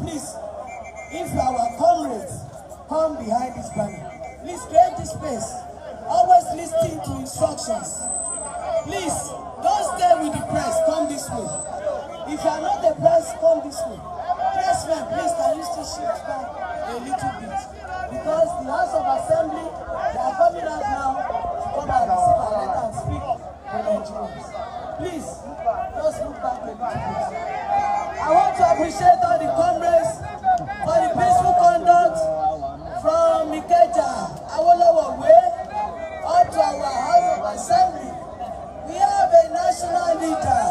please, if our comrades come behind this banner, please create this space. Always listening to instructions. Please, don't stay with the press, come this way. If you are not the press, come this way. Pressmen, please, can you still shift back a little bit? Because the House of Assembly, they are coming out now to come and receive our letter and speak to Nigerians. Please, just look back a little bit. I want to appreciate all the comrades for the peaceful conduct from Ikeja, Awolowo Way, up to our House of Assembly. We have a national leader.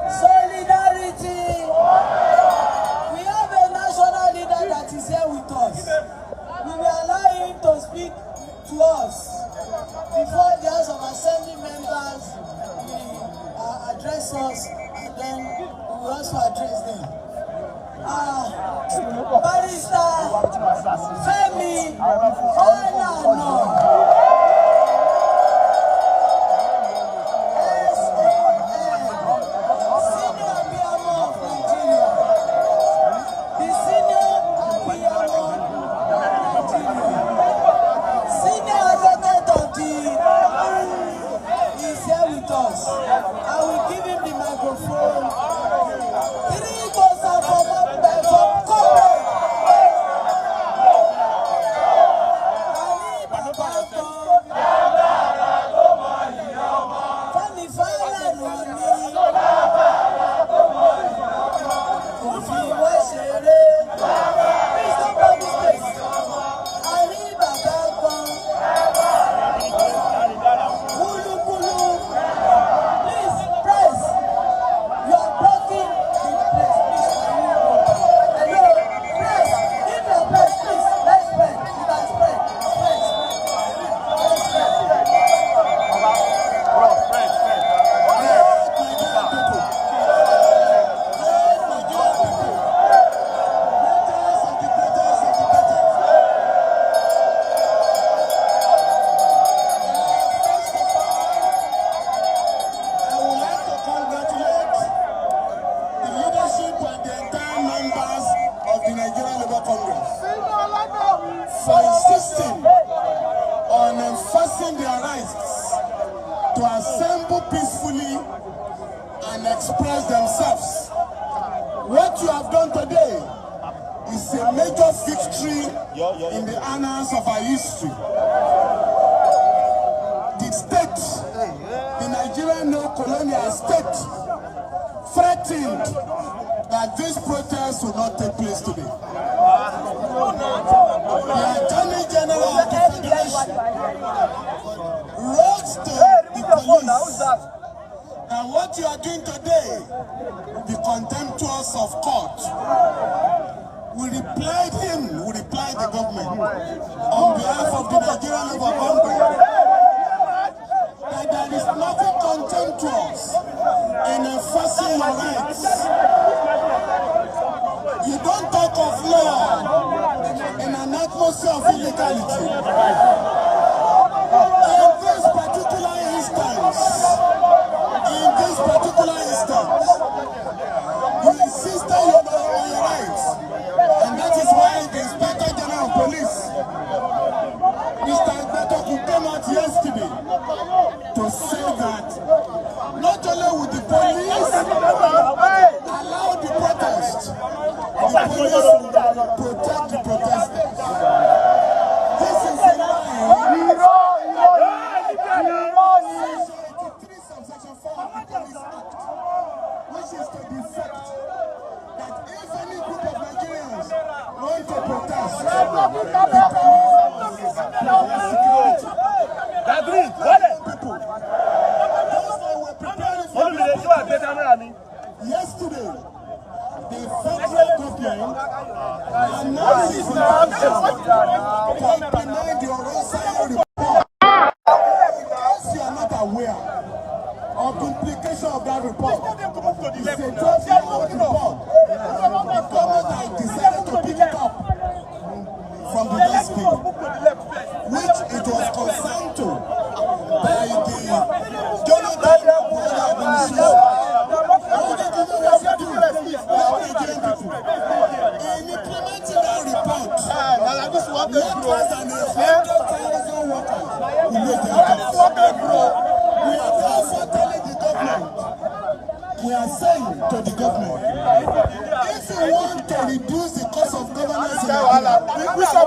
Solidarity. We have a national leader that is here with us. We will allow him to speak to us before the House of Assembly members will address us, and then we will also address them. Barrister Femi Falana. For insisting on enforcing their rights to assemble peacefully and express themselves. What you have done today is a major victory in the annals of our history. The state, the Nigerian neo-colonial state, threatened that this protest will not take place today. The Attorney General of the Federation wrote to the police that what you are doing today will be contemptuous of court. We replied the government, on behalf of the Nigerian Labour Congress, that there is nothing contemptuous in enforcing your rights. You don't talk of law in an atmosphere of illegality. In this particular instance, you insisted on your rights, and that is why the Inspector General of Police, Mr. Agbeto, came out yesterday to say that not only would the police allow the protest, the police will protect the protesters. This is in line with Section 4 of the Police Act, which is to the effect that if any group of Nigerians want to protest, the police people. Yesterday, the federal government announced its intention to implement the Orosai report. If you are not aware of the implication of that report, it's a 12-year-old report. The government has decided to pick it up from the dustbin, which it was consigned to by the Jonathan Buhari administration. we are saying to the government, if you want to reduce the cost of governance in Nigeria,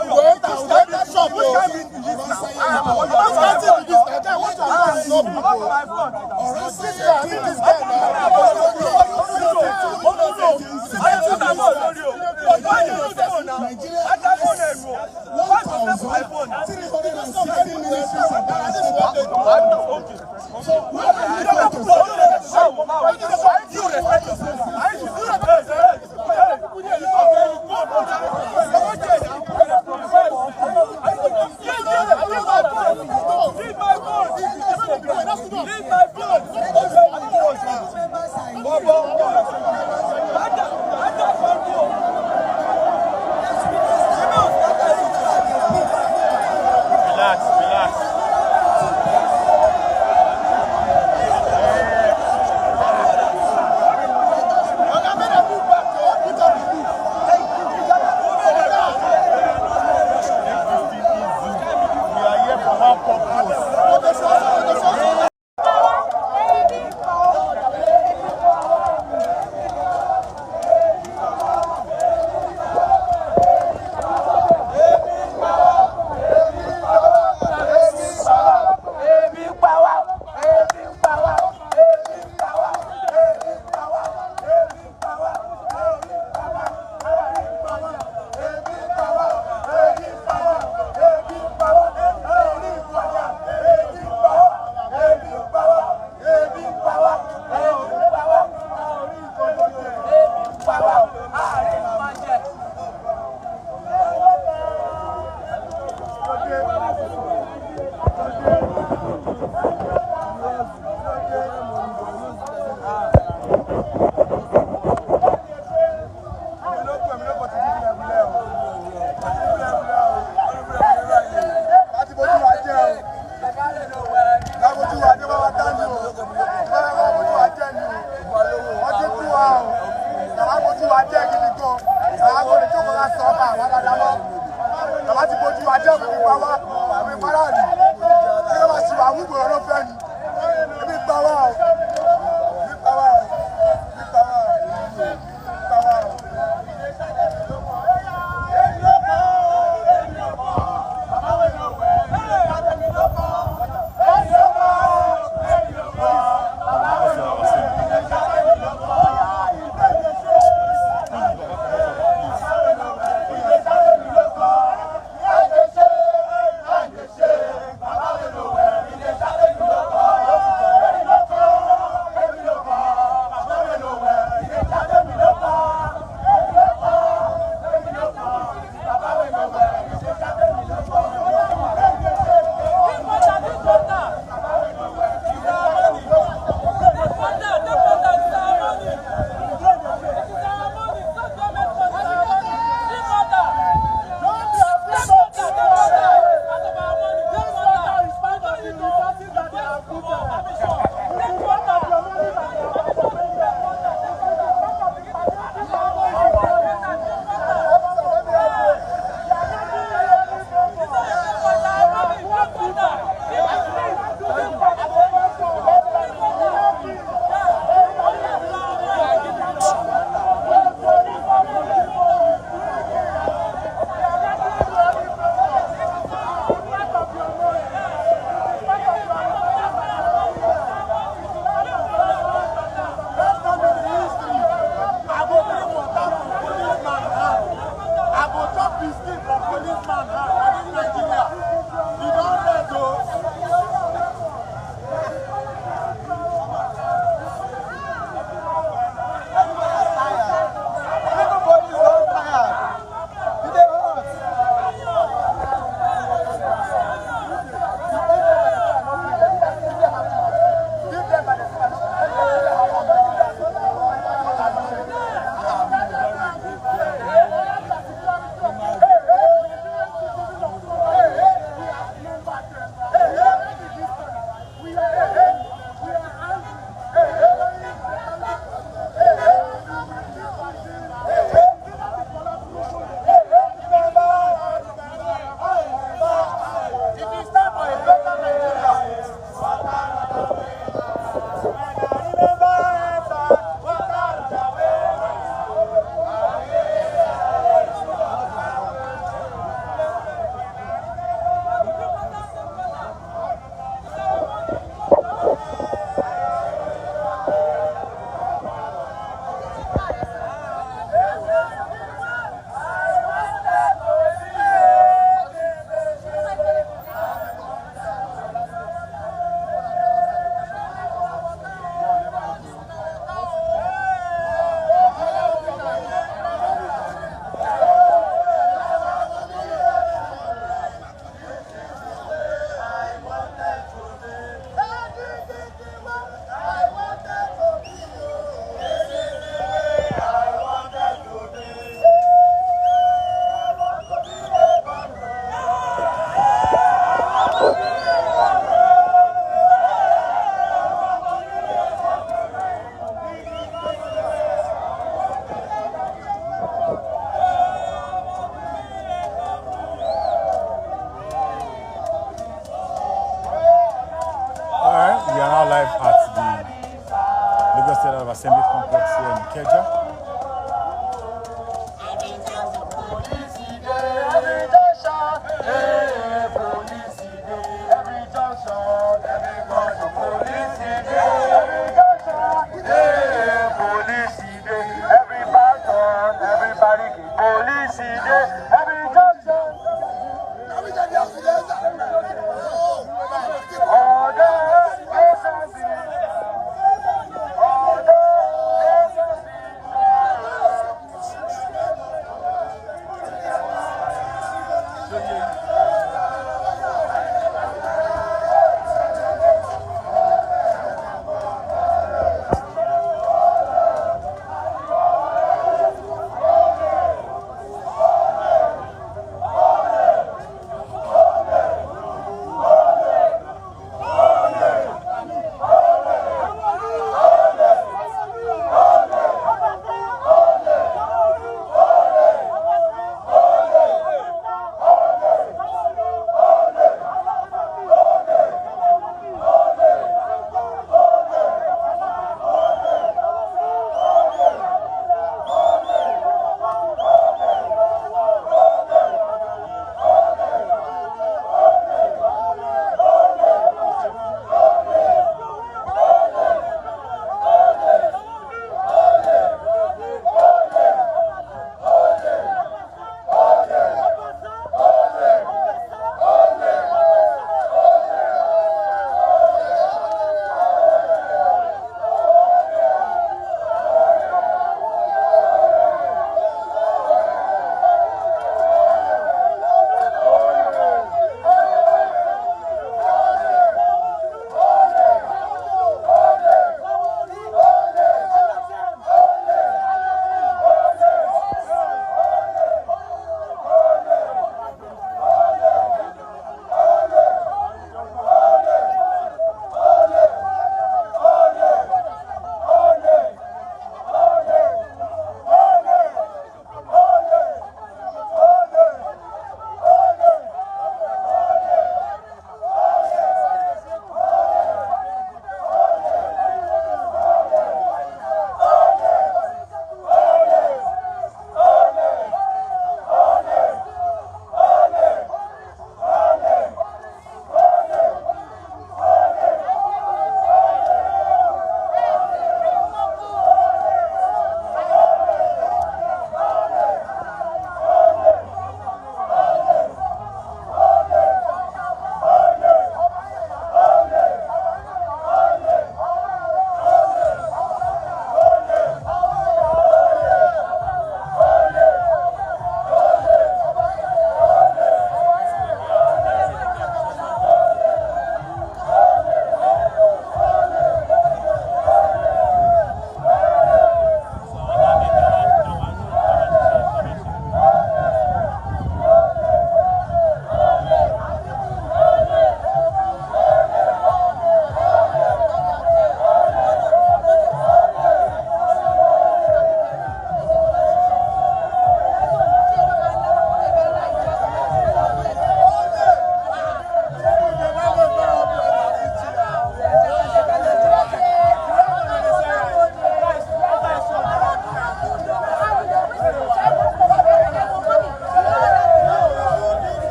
Federal Assembly Complex here in Ikeja.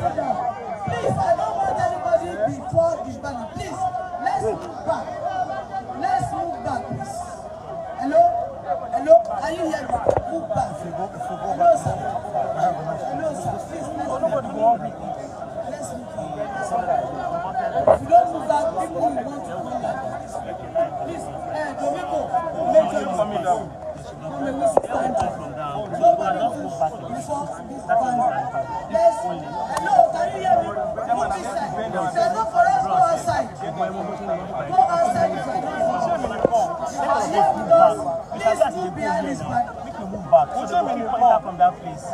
sit down. Please, I don't want anybody before this banner. Please, let's move back. Let's move back, please. Hello? Hello? Are you here? Move back. Hello, sir. Hello, sir. Please, let's move back. Let's move back. If you don't move back, people will want to come back. Please, Domingo, make your coming down. Nobody moves before this banner. Let's. Hello, can you hear me? Move this side. There's no for us, go outside. Go outside if you don't want. You are here with us. Please move behind this banner. Move back. So many people from that place.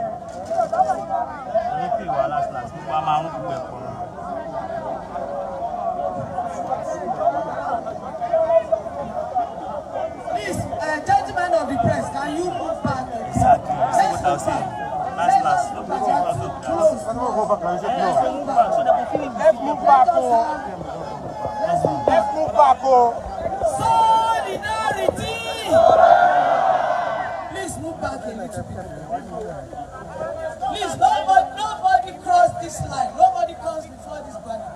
Please, gentlemen of the press, can you move back? Exactly. Let's move back. Last. Close. Let's move back. Let's move back. Solidarity! Please move back a little bit. Please, nobody cross this line. Nobody comes before this banner.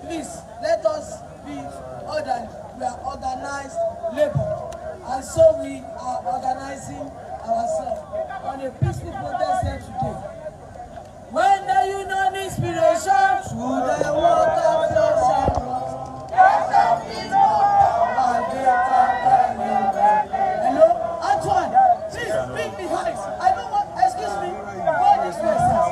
Please, let us be orderly. We are organized labor. And so we are organizing ourselves on a peaceful protest here today. When the union inspiration through the water flows. Hello, Antoine, please bring the hands. I don't want, excuse me, go this way, sir.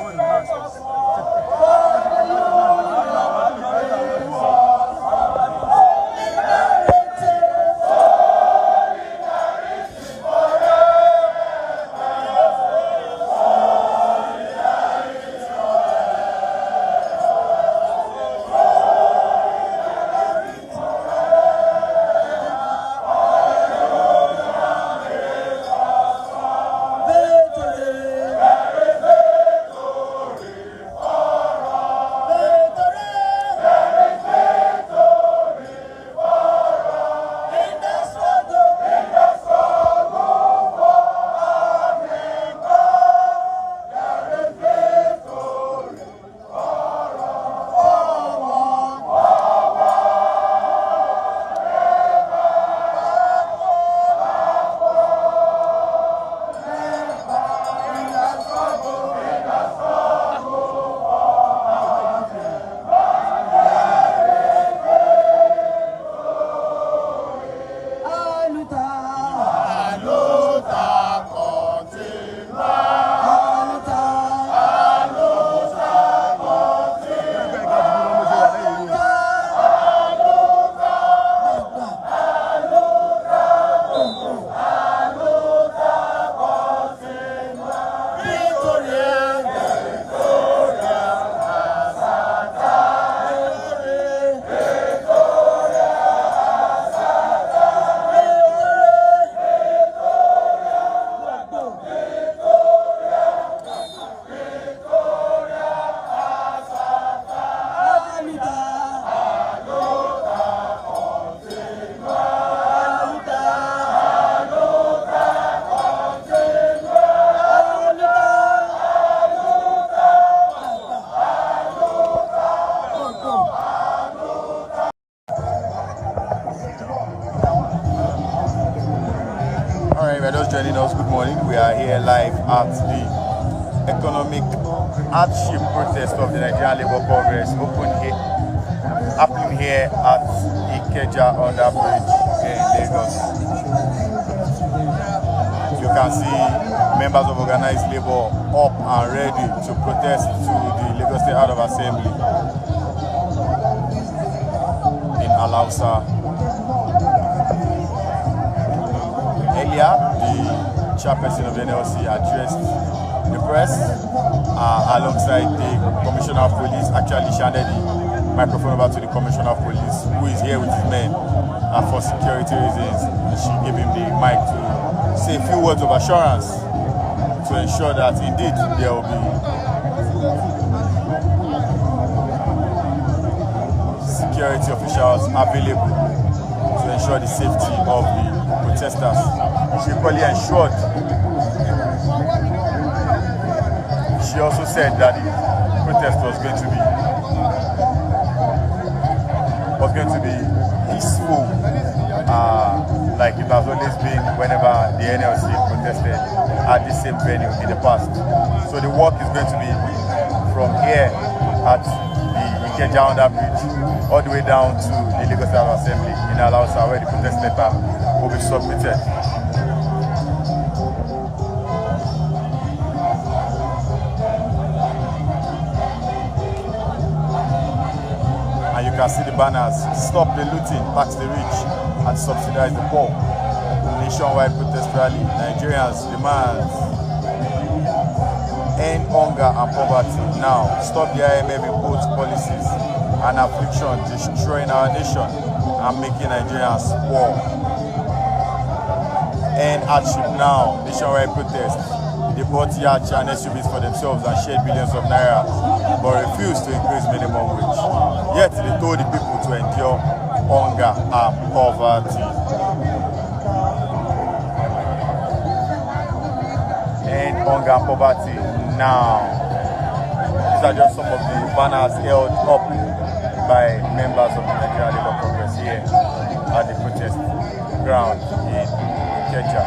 Joining us, good morning. We are here live at the economic hardship protest of the Nigerian Labour Congress happening here at Ikeja Under Bridge here in Lagos. You can see members of organized labor up and ready to protest to the Lagos State House of Assembly in Alausa. Earlier, the chairperson of the NLC addressed the press alongside the Commissioner of Police. Actually, she handed the microphone over to the Commissioner of Police, who is here with his men for security reasons. She gave him the mic to say a few words of assurance to ensure that indeed there will be security officials available to ensure the safety of the protesters. She equally ensured. She also said that the protest was going to be peaceful, like it has always been whenever the NLC protested at the same venue in the past. So the work is going to be from here at the Ikeja Under Bridge all the way down to the Lagos State Assembly in Alausa, where the protest letter will be submitted. And you can see the banners: stop the looting, tax the rich, and subsidize the poor. Nationwide protest rally. Nigerians demand end hunger and poverty now. Stop the IMF imposed policies and affliction destroying our nation and making Nigerians poor. End hardship now. Nationwide protest. They bought yachts and SUVs for themselves and shared billions of naira, but refused to increase minimum wage. Yet they told the people to endure hunger and poverty. End hunger and poverty now. These are just some of the banners held up by members of the Nigerian Labour Congress here at the protest ground in Ikeja.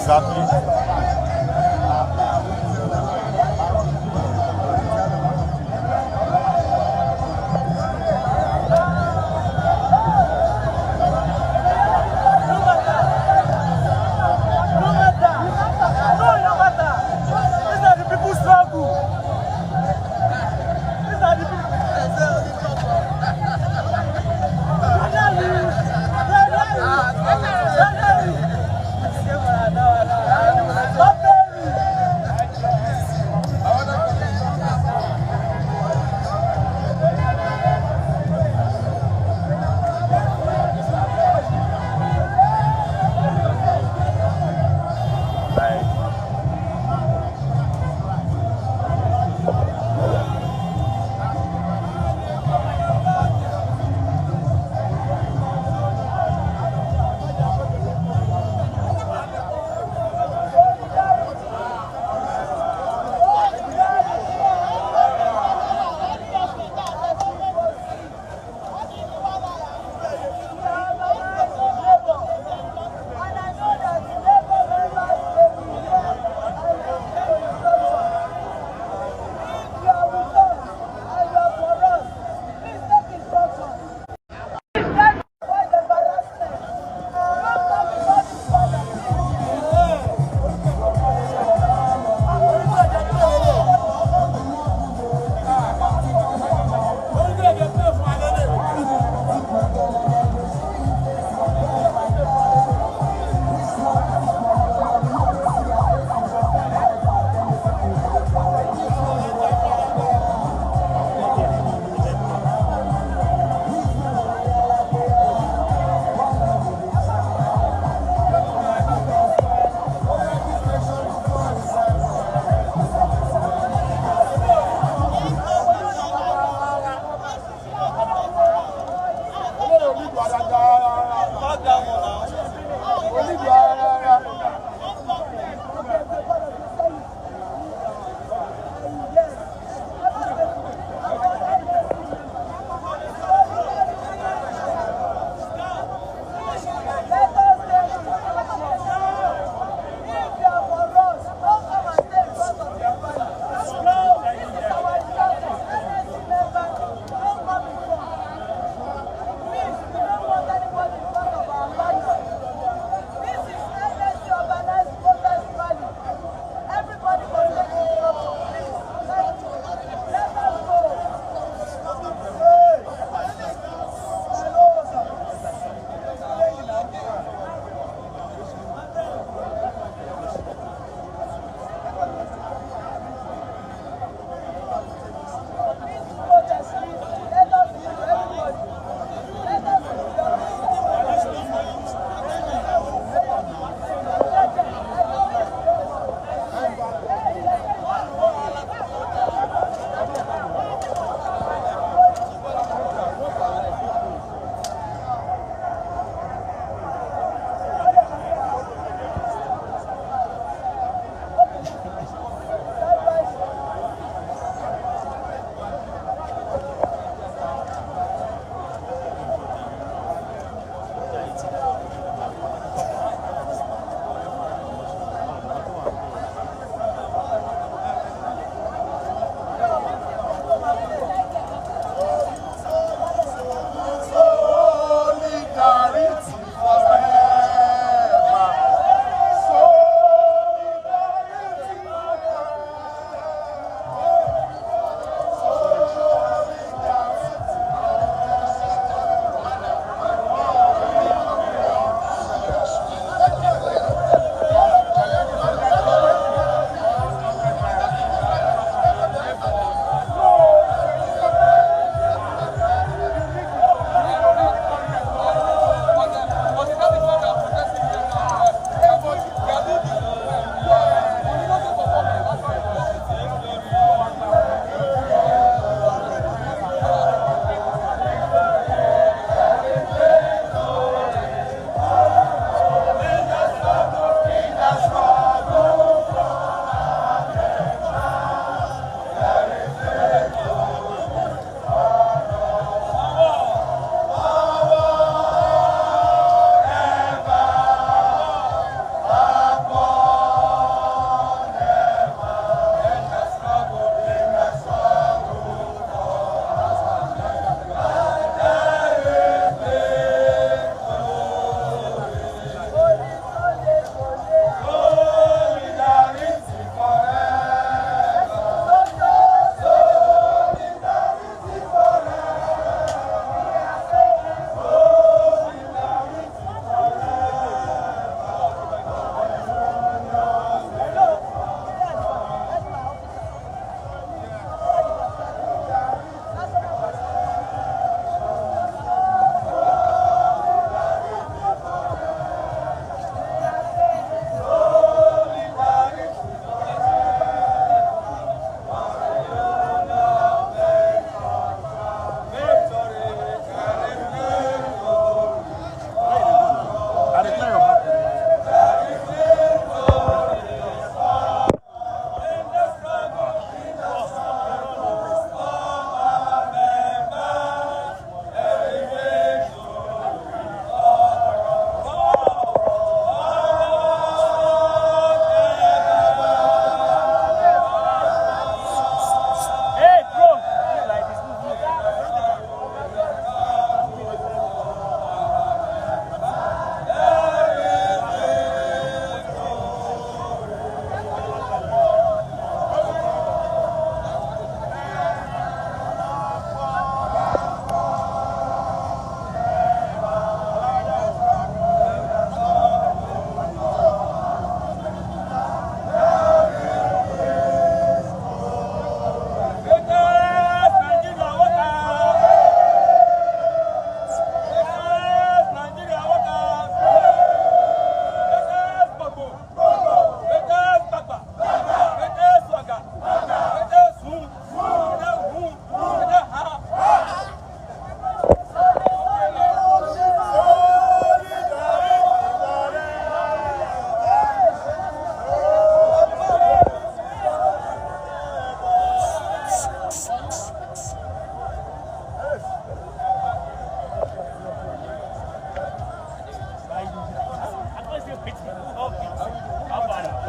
Exactly.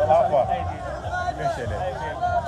How far? Kí ló ṣẹlẹ̀?